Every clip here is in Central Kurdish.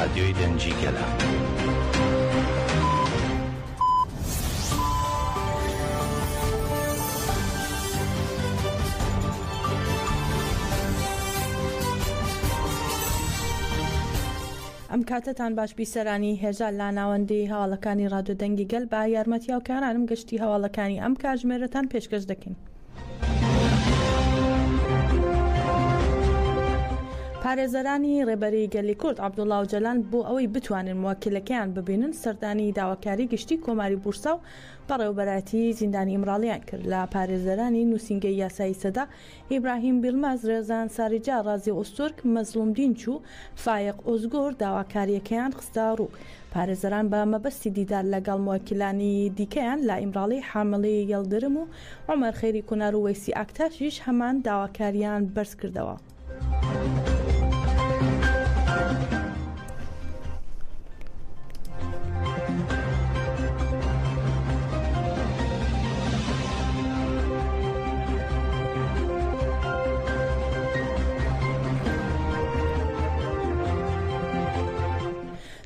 رادیۆی دەنگی گەلە. ئەم کاتتان باش بیسەرانی هێژە لا ناوەندی هەواڵەکانی ڕادیۆ دەنگی گەل بە یارمەتی هاوکارانم گشتی هەواڵەکانی ئەم کاتژمێرەتان پێشکەش دەکەین. پارێزەرانی ڕێبەری گەلی کورد عەبدوڵڵا ئۆجەلان بۆ ئەوەی بتوانن موەکیلەکەیان ببینن سەردانی داواکاری گشتی کۆماری بورسا و بەڕێوەبەراتی زیندانی ئیمراڵیان کرد. لە پارێزەرانی نووسینگەی یاسایی سەدا ئیبراهیم بیلماز، ڕێزان ساریجا، ڕازی ئۆستورک، مەزلوم دینچ و فایق ئۆزگۆر داواکاریەکەیان خستە ڕوو. پارێزەران بە مەبەستی دیدار لەگەڵ موەکیلانی دیکەیان لا ئیمراڵی، حامڵی یەڵدرم و عومەر خەیری کونار و وەیسی ئاکتاشیش هەمان داواکاریان بەرز کردەوە.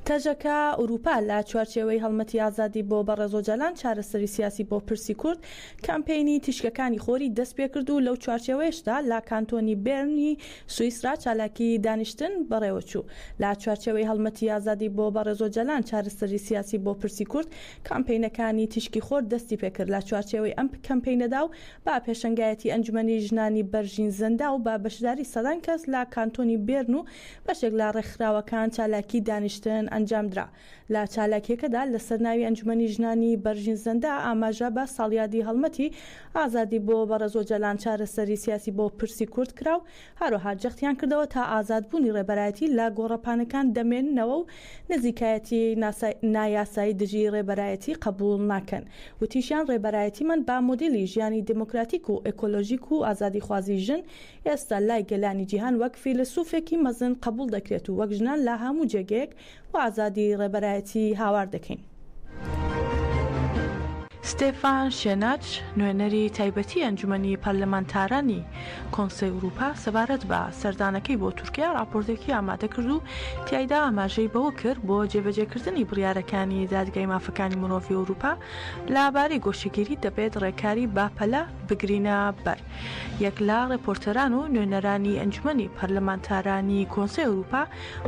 تەژەکە ئوروپا لە چوارچێوەی هەڵمەتی ئازادی بۆ بەڕێز ئۆجەلان چارەسەری سیاسی بۆ پرسی کورد کامپینی تیشکەکانی خۆری دەست پێ کرد و لەو چوارچێوەیەشدا لە کانتۆنی بێرنی سوئیسرا چالاکی دانیشتن بەڕێوەچوو. لە چوارچێوەی هەڵمەتی ئازادی بۆ بەڕێز ئۆجەلان چارەسەری سیاسی بۆ پرسی کورد کامپینەکانی تیشکی خۆر دەستی پێکرد. لە چوارچێوەی ئەم کامپینەدا و با پێشەنگایەتی ئەنجومەنی ژنانی بەرژین زەندا و با بەشداری سەدان کەس لە کانتۆنی بێرن و بەشێک لە ڕێکخراوەکان چالاکی دانیشتن ئەنجامدرا. لە چالاکیەکەدا لە سەرناوی ئەنجومەنی ژنانی بەرژین زەندا ئاماژە بە ساڵیادی هەڵمەتی ئازادی بۆ بەڕێز ئۆجەلان چارەسەری سیاسی بۆ پرسی کورد کرا و هەروەها جەختیان کردەوە تا ئازادبوونی ڕێبەرایەتی لە گۆڕەپانەکان دەمێننەوە و نزیکایەتی نایاسایی دژی ڕێبەرایەتی قبول ناکەن. وتیشیان ڕێبەرایەتیمان با مۆدێلی ژیانی دموکراتیک و ئێکۆلۆژیک و ئازادی خوازی ژن ئێستا لای گەلانی جیهان وەک فیلسوفێکی مەزن قبول دەکرێت و وەک ژنان لە هەموو جێگەیەک و ئازادی ڕێبەرایەتی هاوار دەکەین. ستێفان شێناچ، نوێنەری تایبەتی ئەنجومەنی پەرلەمانتارانی کۆنسەی ئوروپا سەبارەت بە سەردانەکەی بۆ تورکیا راپۆرتێکی ئامادە کرد و تیایدا ئاماژەی بەوە کرد بۆ جێبەجێکردنی بڕیارەکانی دادگای مافەکانی مرۆڤی ئوروپا لەبارەی گۆشەگیری دەبێت ڕێکاری باپەلە بگرینە بەر. یەک لە ڕێپۆرتەران و نوێنەرانی ئەنجومەنی پەرلەمانتارانی کۆنسەی ئوروپا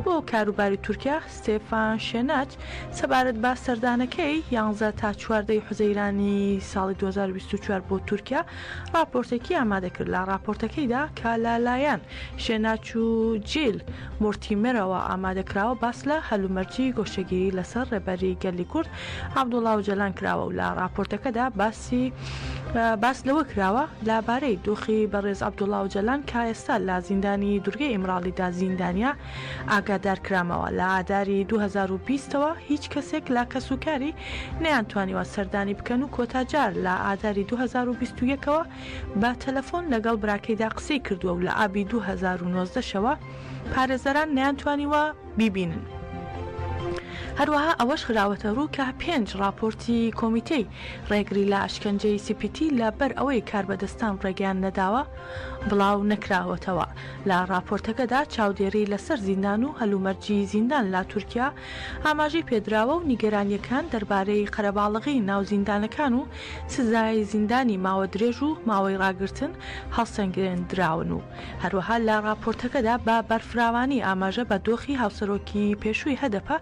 بۆ کاروباری تورکیا ستێفان شێناچ سەبارەت بە سەردانەکەی 11 تا 14 حوزەیرانی ساڵی 2024 بۆ تورکیا راپۆرتێکی ئامادە کرد. لە راپۆرتەکەیدا کە لەلایەن شێناچ و جیل مۆرتیمێرەوە ئامادەکراوە باس لە هەلومەرجی گۆشەگیری لەسەر ڕێبەری گەلی کورد عەبدوڵڵا ئۆجەلان کراوە و لە راپۆرتەکەدا باس لەوە کراوە لەبارەی دۆخی بەڕێز عەبدوڵڵا ئۆجەلان کە ئێستا لە زیندانی دوورگەی ئیمراڵیدا زیندانیا ئاگادار کرامەوە. لە ئاداری 2020ەوە هیچ کەسێک لە کەسوکاری نەیانتوانیوە سەردانی بکەن و کۆتاجار لە ئاداری 2021ەوە بە تەلەفۆن لەگەڵ براکەیدا قسەی کردووە و لە ئابی 2019شەوە پارێزەران نەیانتوانیوە بیبینن. هەروەها ئەوەش خراوەتە ڕوو کە 5 راپۆرتی کۆمیتەی ڕێگری لە ئەشکەنجەی CPT لە بەر ئەوەی کاربەدەستان ڕێگەیان نەداوە بڵاو نەکراوەتەوە. لە راپۆرتەکەدا چاودێری لەسەر زیندان و هەلومەرجی زیندان لە تورکیا ئاماژەی پێدراوە و نیگەرانیەکان دەربارەی قەرەباڵغی ناو زیندانەکان و سزای زیندانی ماوە درێژ و ماوەی ڕاگرتن هەڵسەنگێنراون و هەروەها لە راپۆرتەکەدا بە بەرفراوانی ئاماژە بە دۆخی هاوسەرۆکی پێشووی هەدەپە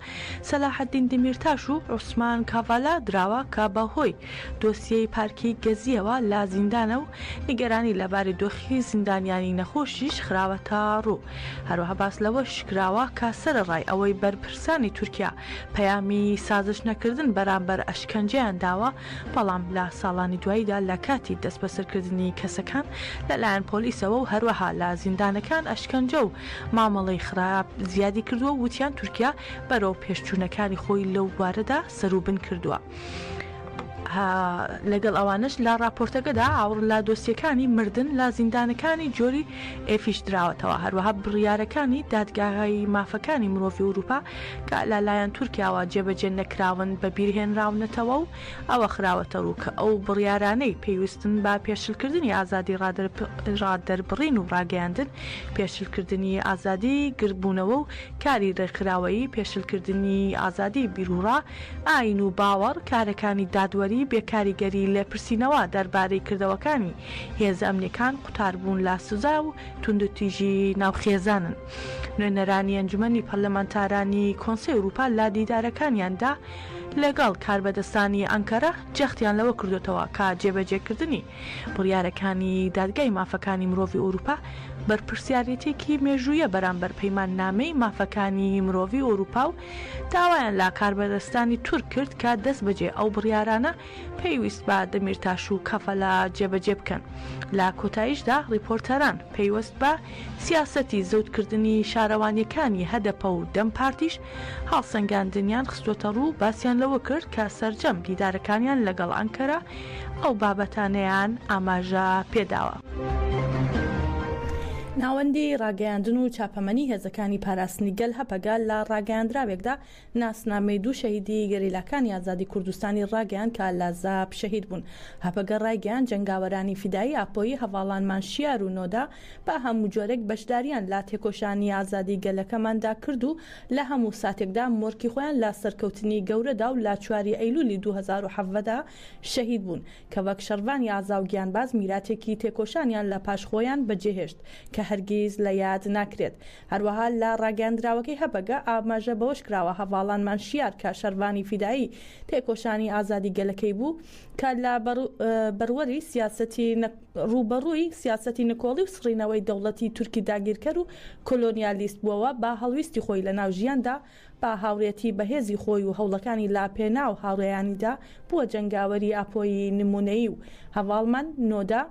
سەلاحەدین دمیرتاش و عوسمان کاڤالا دراوە کە بەهۆی دۆسیەی پارکی گەزیەوە لە زیندانە و نیگەرانی لەبارەی دۆخی زیندانیانی نەخۆشیش خراوەتە ڕوو. هەروەها باس لەوەش کراوە کە سەرەڕای ئەوەی بەرپرسانی تورکیا پەیامی سازش نەکردن بەرامبەر ئەشکەنجەیان داوە، بەڵام لە ساڵانی دواییدا لە کاتی دەست بەسەرکردنی کەسەکان لەلایەن پۆلیسەوە و هەروەها لە زیندانەکان ئەشکەنجە و مامەڵەی خراپ زیادی کردووە و وتیان تورکیا بەرەو پێشچوونەکانی خۆی لەو بوارەدا سەروبن کردووە. لەگەڵ ئەوانش لە راپۆرتەکەدا ئاور لە دۆسیەکانی مردن لە زیندانەکانی جۆری ئێفیش دراوەتەوە. هەروەها بڕیارەکانی دادگاهای مافەکانی مرۆڤی ئەوروپا کە لەلایەن تورکیاوە جێبەجێ نەکراون بە بیرهێنراونەتەوە و ئەوە خراوەتە ڕوو کە ئەو بڕیارانەی پێویستن بە پێشلکردنی ئازادی ڕادەربڕین و ڕاگەیاندن، پێشلکردنی ئازادی گربوونەوە و کاری ڕێکخراوەیی، پێشلکردنی ئازادی بیرروڕا، ئاین و باوەڕ، کارەکانی دادوەری، بێکاریگەری لێپرسینەوە دەربارەی کردەوەکانی هێز ئەمنیەکان، قوتاربوون لە سوزا و توندوتیژی ناوخێزانن. نوێنەرانی ئەنجومەنی پەرلەمانتارانی کۆنسەی ئەوروپا لە دیدارەکانیاندا لەگەڵ کاربەدەستانی ئەنکەرە جەختیان لەوە کردوتەوە کە جێبەجێکردنی بڕیارەکانی دادگای مافەکانی مرۆڤی ئەوروپا بەرپرسیارەتێکی مێژوویە بەرامبەر پەیمان نامەی مافەکانی مرۆڤی ئەوروپا و داوایان لە کاربەدەستانی تورک کرد کە دەست بەجێ ئەو بڕیارانە پێویست بە دەمیرتاش و کەفەلە جێبەجێ بکەن. لە کۆتاییشدا ڕیپۆرتەران پێیوەست بە سیاسەتی زەوتکردنی شارەوانیەکانی هەدەپە و دەم پارتیش هەڵسەنگاندنیان خستوتە ڕوو، باسییان لەوە کرد کە سەرجەم دیدارەکانیان لەگەڵ ئەنکەرە ئەو بابەتانەیان ئاماژە پێداوە. ناوەندی ڕاگەیاندن و چاپەمەنی هێزەکانی پاراستنی گەل هەپەگە لە ڕاگەیاندراوێکدا ناسنامەی دوو شەهیدی گەریلاکانی ئازادی کوردستانی ڕاگەیان کە لە زاب شەهید بوون. هەپەگە ڕاگەیان جەنگاوەرانی فیدایی ئاپۆیی هەواڵانمان شیار و نۆدا بە هەموو جۆرێک بەشداریان لە تێکۆشانی ئازادی گەلەکەماندا کرد و لە هەموو ساتێکدا مۆرکی خۆیان لە سەرکەوتنی گەورەدا و لە 4 ئەیلولی 2017دا شەهید بوون کە وەک شەڕڤانی ئازا و گیانباز میراتێکی تێکۆشانیان لە پاشخۆیان بەجێهێشت کە هەرگیز لە یاد ناکرێت. هەروەها لە ڕاگەاندراوەکەی هەپەگە ئاماژە بەوەش کراوە هەواڵانمان شیار کە شەڕڤانی فیدایی تێکۆشانی ئازادی گەلەکەی بوو کە لە بەروەری ڕوبەڕووی سیاسەتی نکۆڵی و سڕینەوەی دەوڵەتی تورکی داگیرکەر و کۆلۆنیالیست بووەوە بە هەڵویستی خۆی لە ناو ژیاندا با هاوڕێتی بەهێزی خۆی و هەوڵەکانی لاپێنا و هاوڕێیانیدا بووە جەنگاوەری ئاپۆیی نمونەیی و هەواڵمان نۆدا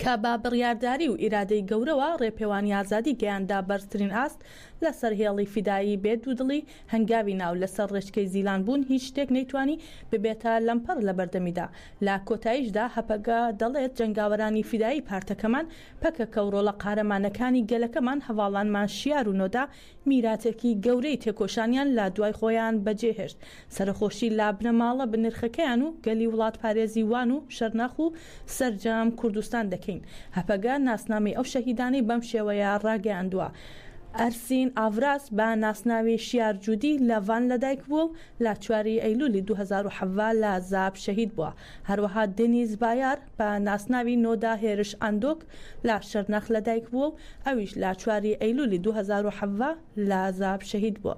کە با بڕیارداری و ئیرادەی گەورەوە ڕێپێوانی ئازادی گەیاندا بەرزترین ئاست لەسەر هێڵی فیدایی بێت دوودڵی هەنگاوی ناو لەسەر ڕێچکەی زیلان بوون هیچ شتێک نەیتوانی ببێتە لەمپەر لە بەردەمیدا. لە کۆتاییشدا هەپەگە دەڵێت جەنگاوەرانی فیدایی پارتەکەمان پەکە کەوڕۆڵە قارەمانەکانی گەلەکەمان هەواڵانمان شیار و نۆدا میراتێکی گەورەی تێکۆشانیان لە دوای خۆیان بەجێهێشت، سەرخۆشی لا بنەماڵە بنرخەکەیان و گەلی وڵات پارێزی وان و شەرنەخ و سەرجەم کوردستان دەکەین. هەپەگە ناسنامەی ئەو شەهیدانی بەم شێوەیە ڕاگەیاندووە. ئەرسین ئاڤراس بە ناسناوی شیار جوودی لە ڤان لەدایک بووە و لە 4 ئەیلولی 2017 لە زاب شەهید بووە. هەروەها دێنیز بایار بە ناسناوی نۆدا هێرش ئەندۆک لە شەرنەخ لەدایک بووە و ئەویش لە 4 ئەیلولی 2017 لە زاب شەهید بووە.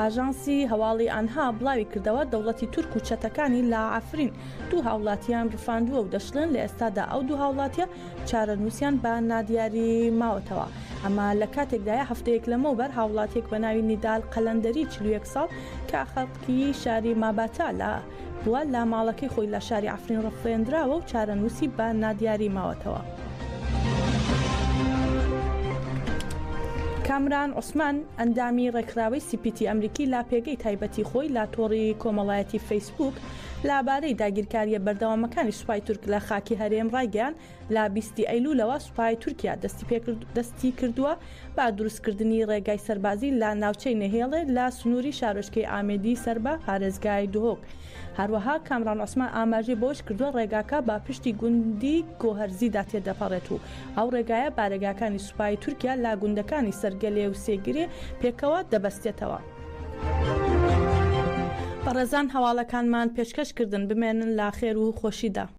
ئاژانسی هەواڵی ئانها بڵاوی کردەوە دەوڵەتی تورک و چەتەکانی لە ئافرین دوو هاوڵاتیان ڕفاندووە و دەشڵێن لە ئێستادا ئەو دوو هاوڵاتیە چارەنووسیان بە نادیاری ماوەتەوە. ئەمە لە کاتێکدایە هەفتەیەک لەمەوبەر هاوڵاتێک بە ناوی نیدال قەلەندەری 41 ساڵ کە خەڵکی شاری ماباتا بووە لە ماڵەکەی خۆی لە شاری ئافرین ڕفێنراوە و چارەنووسی بە نادیاری ماوەتەوە. کامران عوسمان ئەندامی ڕێکخراوەی سیپیتی ئەمریکی لا پێگەی تایبەتی خۆی لە تۆڕی کۆمەڵایەتی فەیسبوک لەبارەی داگیرکاریە بەردەوامەکانی سوپای تورک لە خاکی هەرێم ڕایگەیان لە 20 ئەیلولەوە سوپای تورکیا دەستی کردووە با دروستکردنی ڕێگای سەربازی لە ناوچەی نەهێڵێ لە سنووری شارۆچکەی ئامێدی سەربە پارێزگای دهۆک. هەروەها کامران عوسمان ئاماژەی بۆش کردووە ڕێگاکە با پشتی گوندی گۆهەرزیدا تێدەپەڕێت و ئەو ڕێگایە بارێگاکانی سوپای تورکیا لا گوندەکانی سەرگەلێ و سێگرێ پێکەوە دەبەستێتەوە. بەڕێزان هەواڵەکانمان پێشکەشکردن بمێنن لا خێر و خۆشیدا.